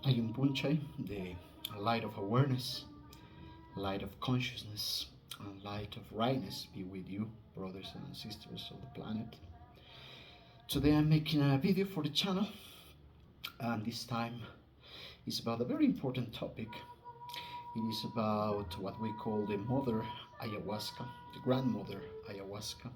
Ayun Punchai, the light of awareness, light of consciousness, and light of rightness be with you, brothers and sisters of the planet. Today I'm making a video for the channel, and this time is about a very important topic. It is about what we call the mother ayahuasca, the grandmother ayahuasca,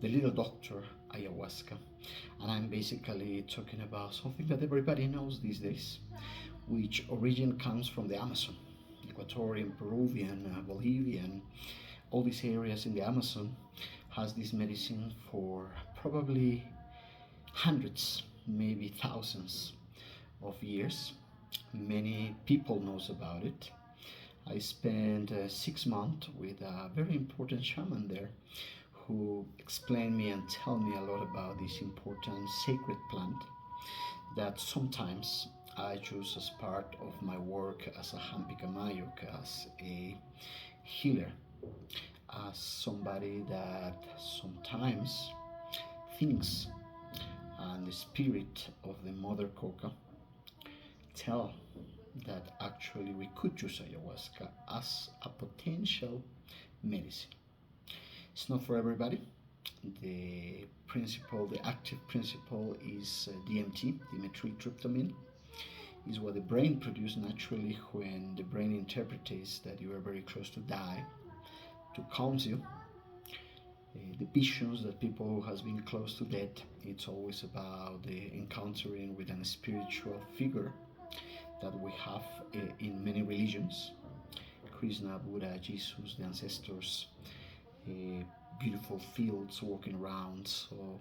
the little doctor ayahuasca. And I'm basically talking about something that everybody knows these days, which origin comes from the Amazon, Ecuadorian, Peruvian, Bolivian, all these areas in the Amazon has this medicine for probably hundreds, maybe thousands of years. Many people knows about it. I spent 6 months with a very important shaman there who explained me and tell me a lot about this important sacred plant that sometimes I choose as part of my work as a Hampikamayok, as a healer, as somebody that sometimes thinks and the spirit of the mother coca tell that actually we could use ayahuasca as a potential medicine. It's not for everybody. The principle, the active principle is DMT, dimethyltryptamine, is what the brain produces naturally when the brain interprets that you are very close to die, to calm you. The visions that people who has been close to death, it's always about the encountering with a spiritual figure that we have in many religions. Krishna, Buddha, Jesus, the ancestors, beautiful fields walking around. So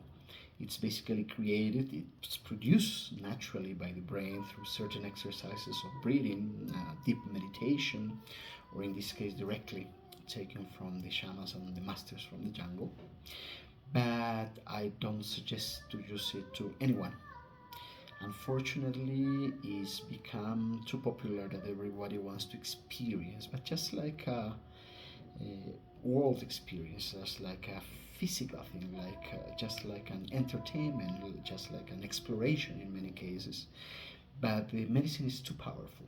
it's basically created, it's produced naturally by the brain through certain exercises of breathing, deep meditation, or in this case directly taken from the shamans and the masters from the jungle. But I don't suggest to use it to anyone. Unfortunately, it's become too popular that everybody wants to experience, but just like a world experience, just like a physical thing, like just like an entertainment, just like an exploration in many cases. But the medicine is too powerful.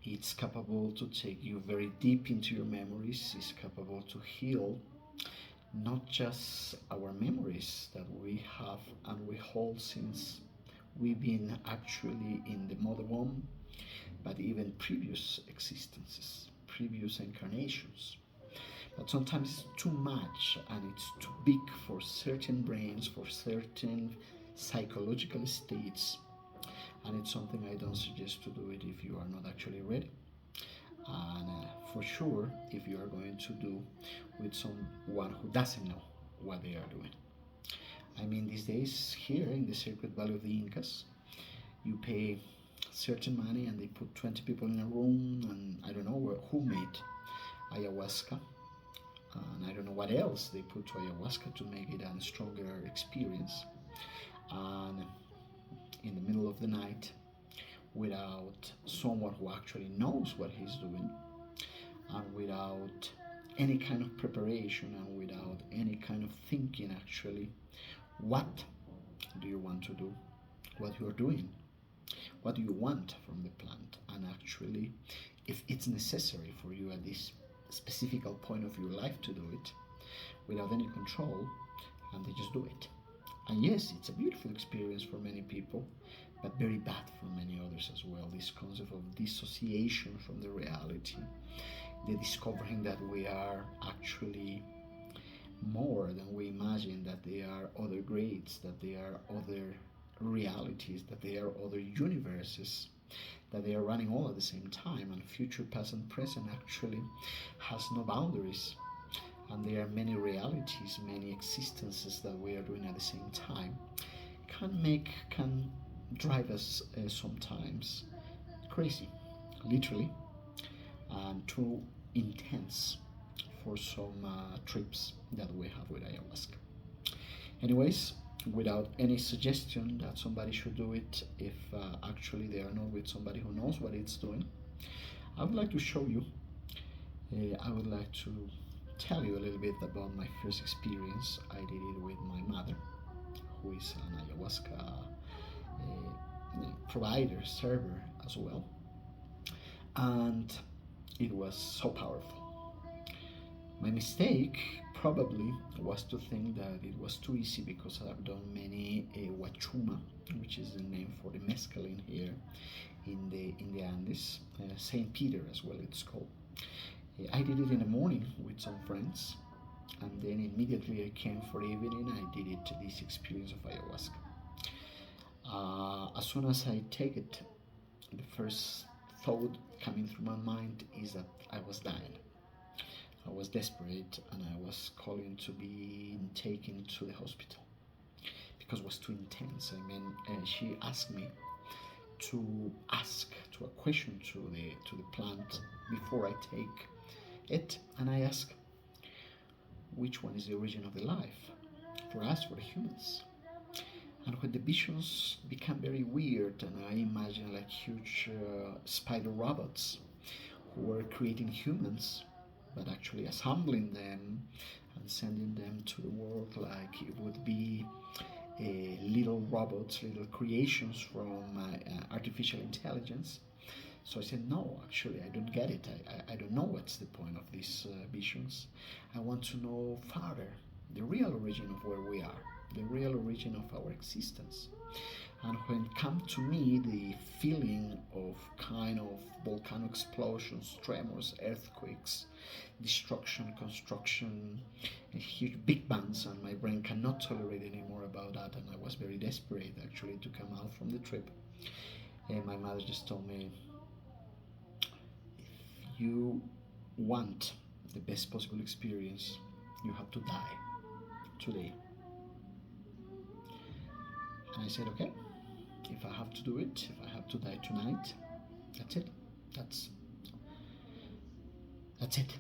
It's capable to take you very deep into your memories. It's capable to heal not just our memories that we have and we hold since we've been actually in the mother womb, but even previous existences, previous incarnations. But sometimes it's too much and it's too big for certain brains, for certain psychological states. And it's something I don't suggest to do it if you are not actually ready. And for sure, if you are going to do with someone who doesn't know what they are doing. I mean, these days here in the Sacred Valley of the Incas, you pay certain money and they put 20 people in a room, and I don't know who made ayahuasca, and I don't know what else they put to ayahuasca to make it a stronger experience. And in the middle of the night, without someone who actually knows what he's doing, and without any kind of preparation, and without any kind of thinking actually, what do you want to do, what you're doing, what do you want from the plant, and actually if it's necessary for you at this specific point of your life to do it without any control, and they just do it. And yes, it's a beautiful experience for many people, but very bad for many others as well. This concept of dissociation from the reality, the discovering that we are actually more than we imagine, that there are other grades, that there are other realities, that there are other universes, that they are running all at the same time, and future, past, and present actually has no boundaries. And there are many realities, many existences that we are doing at the same time. Can drive us sometimes crazy, literally, and too intense for some trips that we have with ayahuasca. Anyways, without any suggestion that somebody should do it if actually they are not with somebody who knows what it's doing, I would like to show you, I would like to tell you a little bit about my first experience. I did it with my mother, who is an ayahuasca provider, server as well. And it was so powerful. My mistake probably was to think that it was too easy because I've done many wachuma, which is the name for the mescaline here in the Andes, Saint Peter as well it's called. I did it in the morning with some friends, and then immediately I came for evening. I did it this experience of ayahuasca. As soon as I take it, the first thought coming through my mind is that I was dying. I was desperate and I was calling to be taken to the hospital because it was too intense. I mean, she asked me to ask to a question to the plant before I take it, and I asked, which one is the origin of the life for us, for the humans? And when the visions become very weird, and I imagine like huge spider robots who were creating humans, but actually assembling them and sending them to the world like it would be little robots, little creations from artificial intelligence. So I said, no, actually, I don't get it. I don't know what's the point of these visions. I want to know further the real origin of where we are, the real origin of our existence. And when it come to me, the feeling of kind of volcano explosions, tremors, earthquakes, destruction, construction, huge big bangs, and my brain cannot tolerate anymore about that. And I was very desperate actually to come out from the trip. And my mother just told me, if you want the best possible experience, you have to die today. And I said, okay, if I have to do it, if I have to die tonight, that's it. That's it.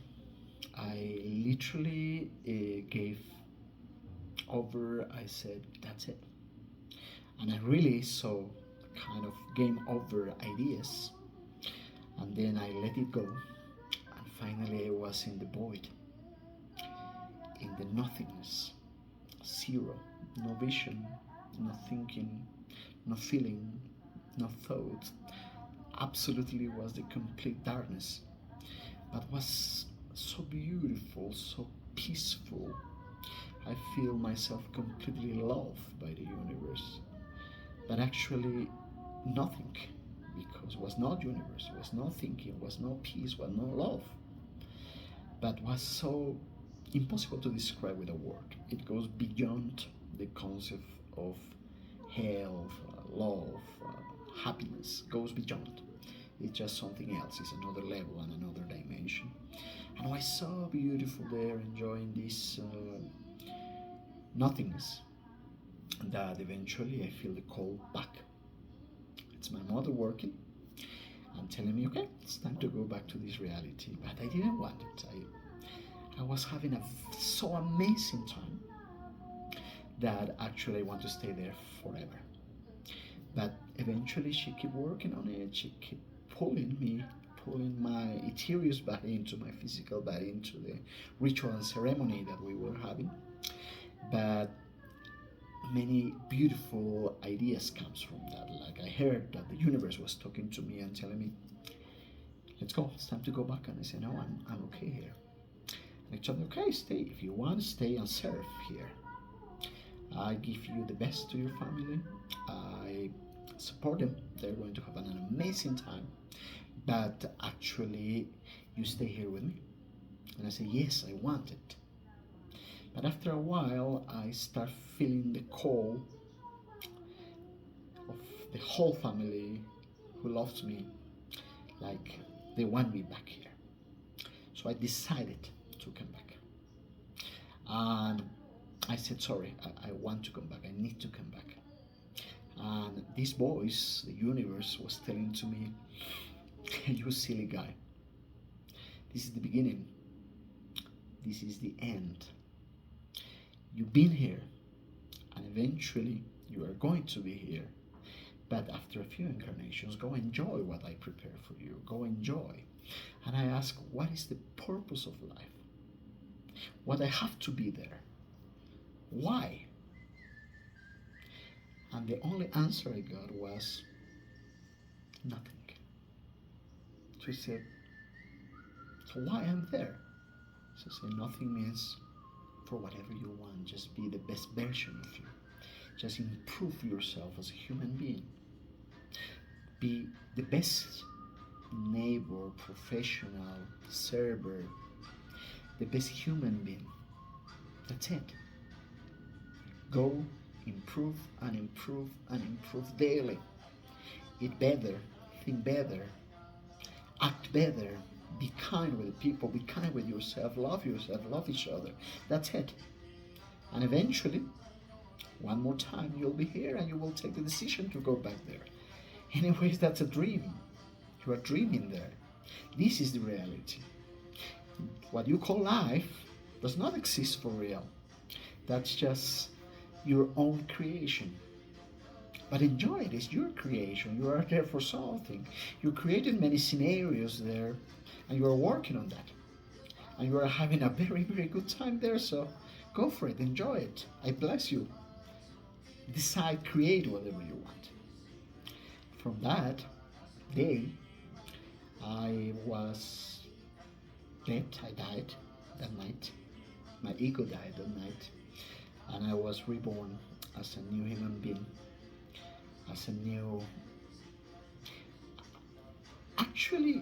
I literally gave over. I said, that's it. And I really saw kind of game over ideas. And then I let it go. And finally I was in the void, in the nothingness. Zero. No vision, no thinking, no feeling, no thought. Absolutely was the complete darkness. But was so beautiful, so peaceful. I feel myself completely loved by the universe. But actually nothing, because it was not universe, it was no thinking, was no peace, was no love. But was so impossible to describe with a word. It goes beyond the concept of health, love, happiness, goes beyond. It's just something else, it's another level and another dimension. And I was so beautiful there, enjoying this nothingness, that eventually I feel the call back. It's my mother working and telling me, okay, it's time to go back to this reality. But I didn't want it. I was having a so amazing time that actually I want to stay there forever. But eventually she kept working on it. She kept pulling me, pulling my ethereal body into my physical body, into the ritual and ceremony that we were having. But many beautiful ideas comes from that. Like I heard that the universe was talking to me and telling me, let's go, it's time to go back. And I said, no, I'm okay here. And I told me, okay, stay. If you want, stay and serve here. I give you the best to your family. I support them. They're going to have an amazing time. But actually, you stay here with me. And I say, yes, I want it. But after a while, I start feeling the call of the whole family who loves me, like they want me back here. So I decided to come back. And I said, sorry, I want to come back. I need to come back. And this voice, the universe, was telling to me, you silly guy. This is the beginning. This is the end. You've been here, and eventually you are going to be here. But after a few incarnations, go enjoy what I prepare for you. Go enjoy. And I ask, what is the purpose of life? What I have to be there? Why? And the only answer I got was, Nothing. So he said, so why I'm there? So I said, nothing means for whatever you want. Just be the best version of you. Just improve yourself as a human being. Be the best neighbor, professional, server, the best human being. That's it. Go improve and improve and improve daily. Eat better, think better, act better, be kind with people, be kind with yourself, love each other. That's it. And eventually, one more time, you'll be here and you will take the decision to go back there. Anyways, that's a dream. You are dreaming there. This is the reality. What you call life does not exist for real. That's just your own creation. But enjoy it. It's your creation. You are there for something. You created many scenarios there, and you are working on that. And you are having a very, very good time there. So go for it. Enjoy it. I bless you. Decide, create whatever you want. From that day, I was dead. I died that night. My ego died that night. And I was reborn as a new human being. As a new... Actually,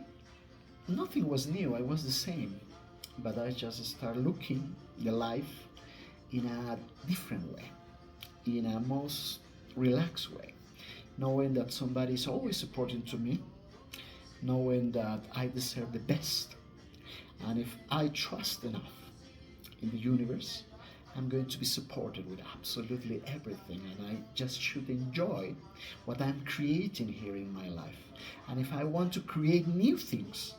nothing was new. I was the same. But I just started looking the life in a different way. In a most relaxed way. Knowing that somebody is always supporting to me. Knowing that I deserve the best. And if I trust enough in the universe, I'm going to be supported with absolutely everything, and I just should enjoy what I'm creating here in my life. And if I want to create new things,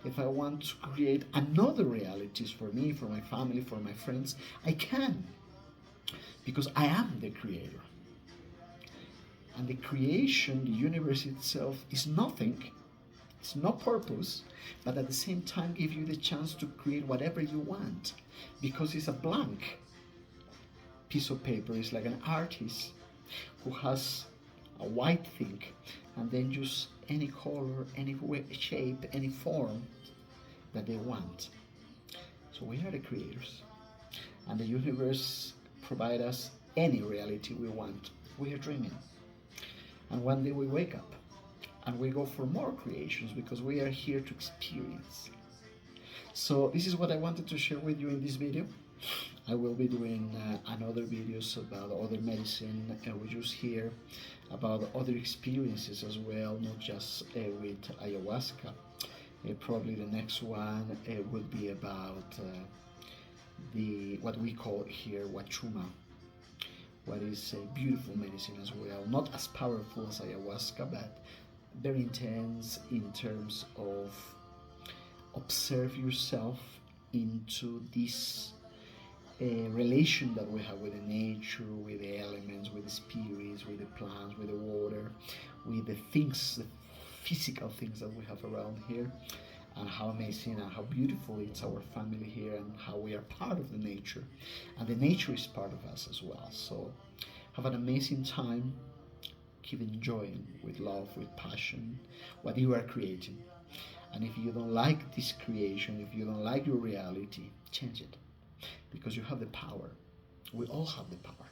if I want to create another realities for me, for my family, for my friends, I can. Because I am the creator. And the creation, the universe itself, is nothing. It's no purpose, but at the same time give you the chance to create whatever you want. Because it's a blank piece of paper. It's like an artist who has a white thing and then use any color, any shape, any form that they want. So we are the creators, and the universe provides us any reality we want. We are dreaming, and one day we wake up and we go for more creations because we are here to experience. So this is what I wanted to share with you in this video. I will be doing another videos about other medicine, and we just hear about other experiences as well, not just with ayahuasca. Probably the next one would be about the what we call here wachuma, what is a beautiful medicine as well, not as powerful as ayahuasca, but very intense in terms of observe yourself into this relation that we have with the nature, with the elements, with the spirits, with the plants, with the water, with the things, the physical things that we have around here, and how amazing and how beautiful it's our family here, and how we are part of the nature, and the nature is part of us as well. So have an amazing time. Keep enjoying with love, with passion, what you are creating. And if you don't like this creation, if you don't like your reality, change it. Because you have the power. We all have the power.